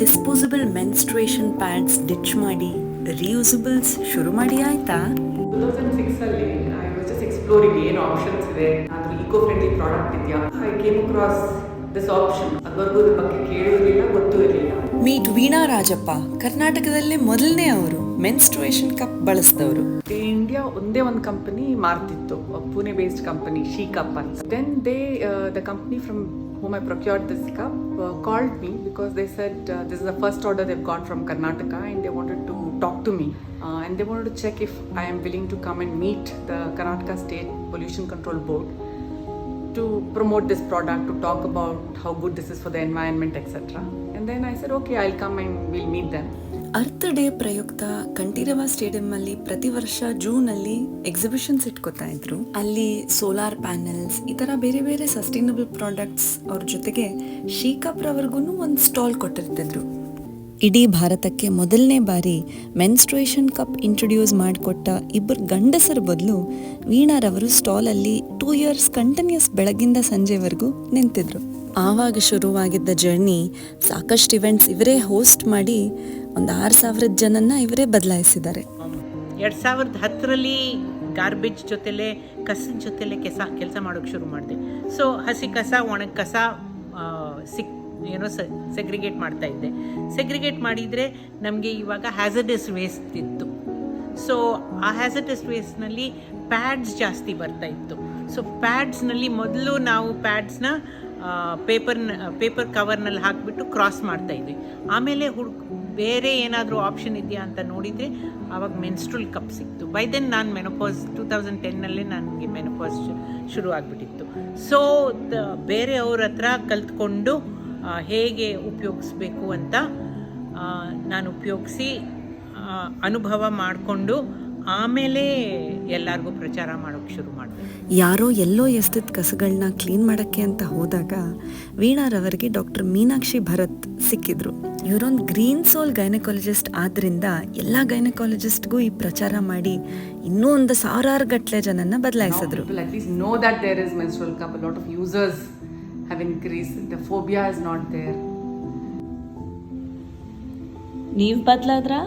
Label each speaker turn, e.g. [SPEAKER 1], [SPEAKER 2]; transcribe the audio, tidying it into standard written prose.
[SPEAKER 1] Disposable menstruation pads ditch ಮಾಡಿ ರಿಯೂಸಬಲ್ಸ್ ಶುರು ಮಾಡಿ ಆಯ್ತಾ?
[SPEAKER 2] 2006 ಅಲ್ಲಿ ಐ ವಾಸ್ ಜಸ್ಟ್ ಎಕ್ಸ್ಪ್ಲೋರಿಂಗ್ ಏನು ಆಪ್ಷನ್ಸ್ ಇದೆ, ಅದು ಈಕೋ ಫ್ರೆಂಡ್ಲಿ ಪ್ರಾಡಕ್ಟ್ ಇದೆಯಾ. I came across this option. ಅದುವರೆಗೂ ಇದ್ರ ಬಗ್ಗೆ ಕೇಳಿರಲಿಲ್ಲ, ಗೊತ್ತೂ ಇರಲಿಲ್ಲ.
[SPEAKER 1] ಮೀಟ್ ವೀಣಾ ರಾಜಪ್ಪ, ಕರ್ನಾಟಕದಲ್ಲೇ ಮೊದಲನೇ ಅವರು ಮೆನ್ಸ್ಟ್ರೇಷನ್ ಕಪ್ ಬಳಸಿದವರು.
[SPEAKER 2] ಇಂಡಿಯಾ ಒಂದೇ ಒಂದು ಕಂಪನಿ ಮಾರ್ತಿತ್ತು, Pune based company, she cup ಅಂತ. Then the company from whom I procured this cup called me because they said this is the first order they've got from Karnataka and they wanted to talk to me and they wanted to check if I am willing to come and meet the Karnataka State Pollution Control Board to promote this product, to talk about how good this is for the environment, etc. And then I said okay, I'll come and we'll meet them.
[SPEAKER 1] Earth day ಪ್ರಯುಕ್ತ Kanteerava stadium ಅಲ್ಲಿ ಪ್ರತಿ ವರ್ಷ June ಅಲ್ಲಿ exhibitions ಇಟ್ಕೋತಾ ಇದ್ರು. ಅಲ್ಲಿ solar panels, ಈ ತರ ಬೇರೆ ಬೇರೆ ಸಸ್ಟೈನಬಲ್ ಪ್ರಾಡಕ್ಟ್ಸ್ ಅವ್ರ ಜೊತೆಗೆ ಶೀ ಕಪ್ ರವರ್ಗು ಒಂದು ಸ್ಟಾಲ್ ಕೊಟ್ಟಿರ್ತಿದ್ರು. ಇಡೀ ಭಾರತಕ್ಕೆ ಮೊದಲನೇ ಬಾರಿ ಮೆನ್ಸ್ಟ್ರೇಷನ್ ಕಪ್ ಇಂಟ್ರೊಡ್ಯೂಸ್ ಮಾಡಿಕೊಟ್ಟ ಇಬ್ಬರು ಗಂಡಸರ ಬದಲು ವೀಣಾರವರು ಸ್ಟಾಲಲ್ಲಿ 2 years ಕಂಟಿನ್ಯೂಸ್ ಬೆಳಗಿಂದ ಸಂಜೆವರೆಗೂ ನಿಂತಿದ್ರು. ಆವಾಗ ಶುರುವಾಗಿದ್ದ ಜರ್ನಿ ಸಾಕಷ್ಟು ಇವೆಂಟ್ಸ್ ಇವರೇ ಹೋಸ್ಟ್ ಮಾಡಿ ಒಂದು 6,000 ಜನನ್ನ ಇವರೇ ಬದಲಾಯಿಸಿದ್ದಾರೆ.
[SPEAKER 3] 2010ರಲ್ಲಿ ಗಾರ್ಬೇಜ್ ಜೊತೆಲೆ ಕಸದ ಜೊತೆಲೆ ಕೆಲಸ ಮಾಡೋಕ್ಕೆ ಶುರು ಮಾಡಿದೆ. ಸೊ ಹಸಿ ಕಸ, ಒಣಗ ಕಸ ಸೆಗ್ರಿಗೇಟ್ ಮಾಡ್ತಾ ಇದ್ದೆ. ಸೆಗ್ರಿಗೇಟ್ ಮಾಡಿದರೆ ನಮಗೆ ಇವಾಗ ಹ್ಯಾಸರ್ಡಸ್ ವೇಸ್ಟ್ ಇತ್ತು. ಸೊ ಆ ಹ್ಯಾಸರ್ಡಸ್ ವೇಸ್ಟ್ನಲ್ಲಿ ಪ್ಯಾಡ್ಸ್ ಜಾಸ್ತಿ ಬರ್ತಾ ಇತ್ತು. ಸೊ ಪ್ಯಾಡ್ಸ್ನಲ್ಲಿ ಮೊದಲು ನಾವು ಪ್ಯಾಡ್ಸ್ನ ಪೇಪರ್ ಕವರ್ನಲ್ಲಿ ಹಾಕಿಬಿಟ್ಟು ಕ್ರಾಸ್ ಮಾಡ್ತಾ ಇದ್ವಿ. ಆಮೇಲೆ ಬೇರೆ ಏನಾದರೂ ಆಪ್ಷನ್ ಇದೆಯಾ ಅಂತ ನೋಡಿದರೆ ಆವಾಗ ಮೆನ್ಸ್ಟ್ರಲ್ ಕಪ್ ಸಿಕ್ತು. ಬೈ ದೆನ್ ನಾನು ಮೆನೋಪಾಸ್ 2010ನಲ್ಲೇ ನನಗೆ ಮೆನೋಪಾಸ್ ಶುರು ಆಗಿಬಿಟ್ಟಿತ್ತು. ಸೊ ಬೇರೆ ಅವ್ರ ಹತ್ರ ಕಲ್ತ್ಕೊಂಡು ಹೇಗೆ ಉಪಯೋಗಿಸ್ಬೇಕು ಅಂತ ನಾನು ಉಪಯೋಗಿಸಿ ಅನುಭವ ಮಾಡಿಕೊಂಡು ಆಮೇಲೆ ಎಲ್ಲರಿಗೂ ಪ್ರಚಾರ ಮಾಡೋಕ್ಕೆ ಶುರು ಮಾಡಿದೆ.
[SPEAKER 1] ಯಾರೋ ಎಲ್ಲೋ ಎಸ್ತಿದ್ದ ಕಸಗಳನ್ನ ಕ್ಲೀನ್ ಮಾಡೋಕ್ಕೆ ಅಂತ ಹೋದಾಗ ವೀಣಾರವರಿಗೆ ಡಾಕ್ಟರ್ ಮೀನಾಕ್ಷಿ ಭರತ್ ಸಿಕ್ಕಿದ್ರು. ಇವರೊಂದು ಗ್ರೀನ್ ಸೋಲ್ ಗೈನಕಾಲಜಿಸ್ಟ್ ಆದ್ದರಿಂದ ಎಲ್ಲ ಗೈನಕಾಲಜಿಸ್ಟ್ಗೂ ಈ ಪ್ರಚಾರ ಮಾಡಿ ಇನ್ನೂ ಒಂದು 1000 ಗಟ್ಟಲೆ ಜನನ್ನ ಬದಲಾಯಿಸಿದ್ರು.
[SPEAKER 2] At least know that there is menstrual cup. A lot of users have increased. The phobia is not there.
[SPEAKER 1] ನೀವು ಬದಲಾದ್ರಾ?